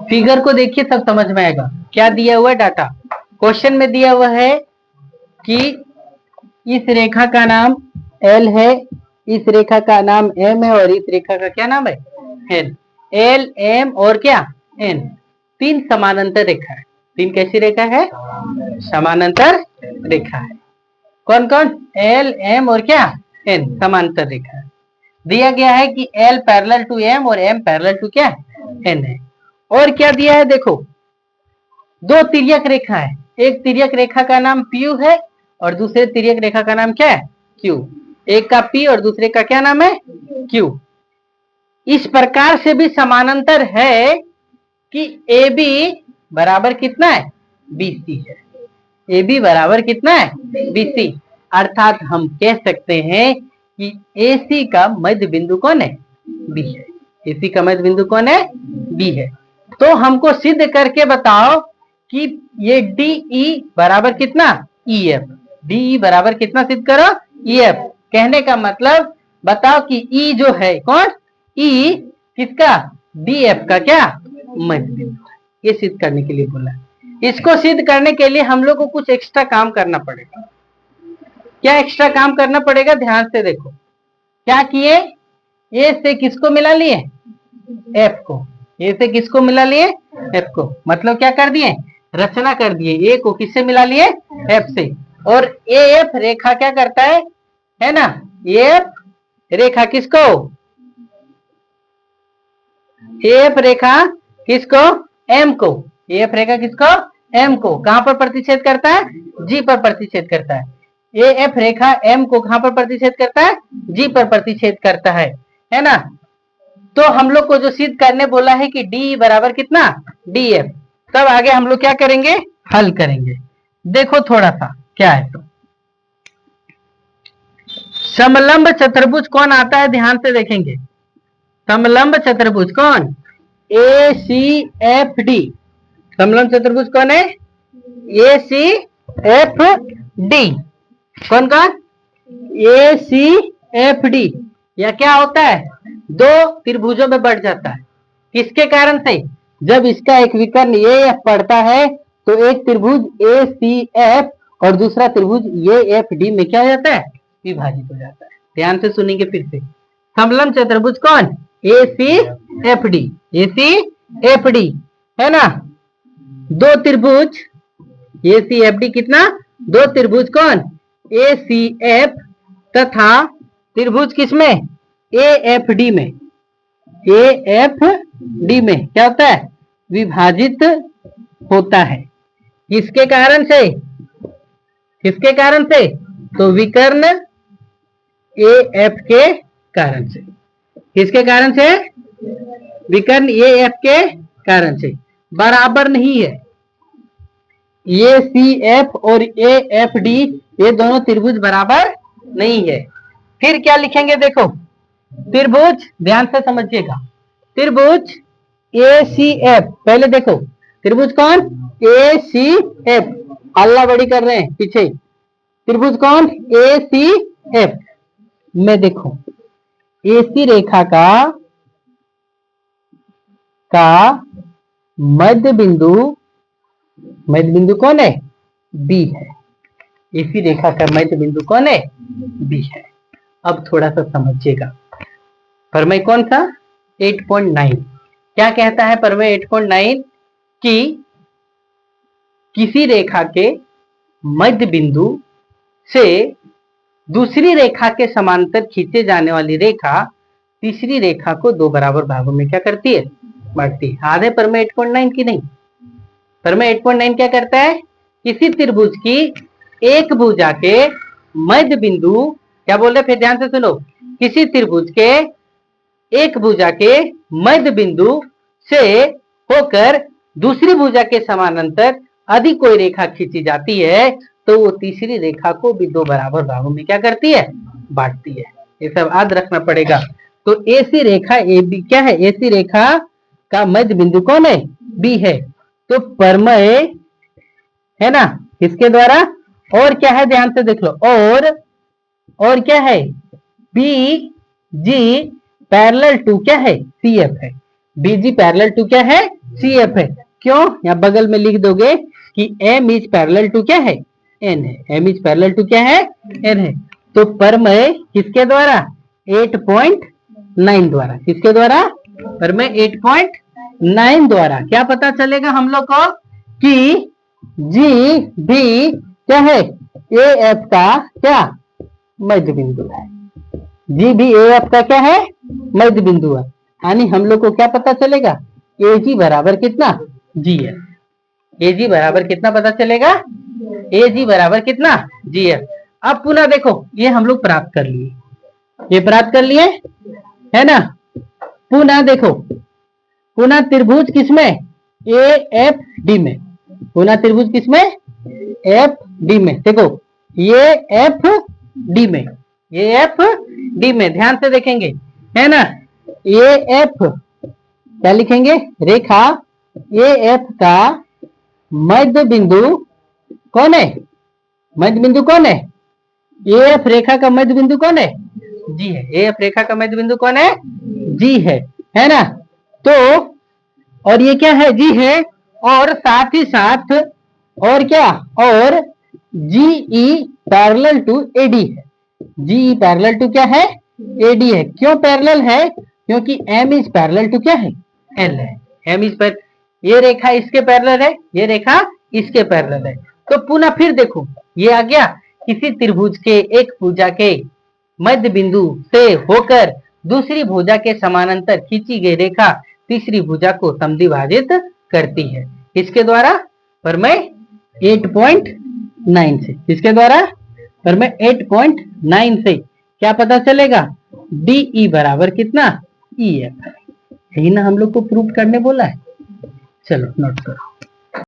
Figure को देखिए तब समझ में आएगा। क्या दिया हुआ है डाटा, क्वेश्चन में दिया हुआ है कि इस रेखा का नाम एल है, इस रेखा का नाम एम है और इस रेखा का क्या नाम है एन। एल एम और क्या एन, तीन समानांतर रेखा है। तीन कैसी रेखा है, समानांतर रेखा है। कौन कौन, एल एम और क्या एन, समानांतर रेखा है। दिया गया है कि एल पैरेलल टू एम और एम पैरेलल टू क्या एन है। और क्या दिया है देखो, दो तिर्यक रेखा है, एक तिर्यक रेखा का नाम पी है और दूसरे तिर्यक रेखा का नाम क्या है क्यू। एक का पी और दूसरे का क्या नाम है क्यू। इस प्रकार से भी समानांतर है कि ए बी बराबर कितना है बीसी है। ए बी बराबर कितना है बीसी, अर्थात हम कह सकते हैं कि एसी का मध्य बिंदु कौन है बी है। एसी का मध्य बिंदु कौन है बी है। तो हमको सिद्ध करके बताओ कि ये डीई बराबर कितना ई एफ। डीई बराबर कितना सिद्ध करो ई एफ। कहने का मतलब बताओ कि ई जो है कौन, ई किसका डी एफ का क्या मध्य बिंदु है। ये सिद्ध करने के लिए बोला। इसको सिद्ध करने के लिए हम लोग को कुछ एक्स्ट्रा काम करना पड़ेगा। क्या एक्स्ट्रा काम करना पड़ेगा, ध्यान से देखो। क्या किए, ए से किसको मिला लिए एफ को, ए से किसको मिला लिए एफ को, मतलब क्या कर दिए रचना कर दिए। ए को किससे मिला लिए एफ से। और ए एफ रेखा क्या करता है ना, एफ रेखा किसको, एफ रेखा किसको एम को, एफ रेखा किसको एम को कहां पर प्रतिच्छेद करता है जी पर प्रतिच्छेद करता है। ए एफ रेखा एम को कहां पर प्रतिच्छेद करता है जी पर प्रतिच्छेद करता है ना। तो हम लोग को जो सिद्ध करने बोला है कि डी बराबर कितना डी एफ, तब आगे हम लोग क्या करेंगे हल करेंगे। देखो थोड़ा सा क्या है, तो समलंब चतुर्भुज कौन आता है, ध्यान से देखेंगे। समलंब चतुर्भुज कौन, ए सी एफ डी। समलंब चतुर्भुज कौन है ए सी एफ डी। कौन कौन, ए सी एफ डी। यह क्या होता है, दो त्रिभुजों में बढ़ जाता है। किसके कारण से, जब इसका एक विकर्ण ए एफ पड़ता है तो एक त्रिभुज ए सी एफ और दूसरा त्रिभुज ए एफ डी में क्या हो जाता है विभाजित हो जाता है। ध्यान से सुनेंगे फिर से। समलंब चतुर्भुज कौन, ए सी एफ डी, ए सी एफ डी है ना। दो त्रिभुज ए सी एफ डी कितना, दो त्रिभुज कौन ए सी एफ तथा त्रिभुज किसमें ए एफ डी में, ए एफ डी में क्या होता है विभाजित होता है। किसके कारण से, किसके कारण से, तो विकर्ण ए एफ के कारण से। किसके कारण से, विकर्ण ए एफ के कारण से। बराबर नहीं है, ए सी एफ और ए एफ डी ये दोनों त्रिभुज बराबर नहीं है। फिर क्या लिखेंगे देखो, त्रिभुज ध्यान से समझिएगा, त्रिभुज ए सी एफ। पहले देखो त्रिभुज कौन ए सी एफ, हल्ला बड़ी कर रहे हैं पीछे। त्रिभुज कौन ए सी एफ में देखो एसी रेखा का मध्य बिंदु, मध्य बिंदु कौन है बी है। एसी रेखा का मध्य बिंदु कौन है बी है। अब थोड़ा सा समझिएगा, प्रमेय कौन सा 8.9 क्या कहता है, प्रमेय 8.9 कि किसी रेखा के मध्य बिंदु से दूसरी रेखा के समांतर खींचे जाने वाली रेखा तीसरी रेखा को दो बराबर भागों में क्या करती है बांटती है। आधे प्रमेय 8.9 की नहीं, प्रमेय 8.9 क्या करता है, किसी त्रिभुज की एक भुजा के मध्य बिंदु, क्या बोल रहे फिर ध्यान से सुनो, किसी त्रिभुज के एक भुजा के मध्य बिंदु से होकर दूसरी भुजा के समानांतर यदि कोई रेखा खींची जाती है तो वो तीसरी रेखा को भी दो बराबर भागों में क्या करती है बांटती है। ये सब याद रखना पड़ेगा। तो एसी रेखा ए बी क्या है, एसी रेखा का मध्य बिंदु कौन है बी है। तो प्रमेय है ना किसके द्वारा, और क्या है ध्यान से देख लो, और क्या है बी जी पैरेलल टू क्या है सी एफ है। BG पैरेलल टू क्या है, CF है। क्यों, यहाँ बगल में लिख दोगे कि M इज पैरेलल टू क्या है, N है। M इज पैरेलल टू क्या है, N है। तो परमेय किसके द्वारा, 8.9 द्वारा, किसके द्वारा, परमेय 8.9 द्वारा क्या पता चलेगा हम लोग को कि जी भी क्या है, AF का क्या मध्य बिंदु है। जी भी AF का क्या है, मध्य बिंदु है। यानी हम लोग को क्या पता चलेगा, AG बराबर कितना, GF। AG बराबर कितना पता चलेगा, AG बराबर कितना, GF। अब पुनः देखो ये हम लोग प्राप्त कर लिए, ये प्राप्त कर लिए है ना। पुनः देखो, पुनः त्रिभुज किसमें, AFD में, पुनः त्रिभुज किसमें, FD में। देखो ये FD में, ये FD में, ध्यान से देखेंगे है ना। AF क्या लिखेंगे, रेखा AF का मध्य बिंदु कौन है, मध्य बिंदु कौन है, AF रेखा का मध्य बिंदु कौन है, G है। AF रेखा का मध्य बिंदु कौन है, G है ना। तो और ये क्या है, G है। और साथ ही साथ और क्या, और GE पैरेलल टू AD है। GE पैरेलल टू क्या है, AD है। क्यों पैरेलल है, क्योंकि M इज पैरेलल टू क्या है, L है। M इज पर, ये रेखा इसके पैरेलल है, ये रेखा इसके पैरेलल है। तो पुनः फिर देखो ये आ गया, किसी त्रिभुज के एक भुजा के मध्य बिंदु से होकर दूसरी भुजा के समानांतर खींची गई रेखा तीसरी भुजा को समद्विभाजित करती है। किसके द्वारा, परमेय 8.9 से। किसके द्वारा, परमेय 8.9 से क्या पता चलेगा, DE बराबर कितना, EF है। यही ना हम लोग को प्रूव करने बोला है। चलो नोट करो।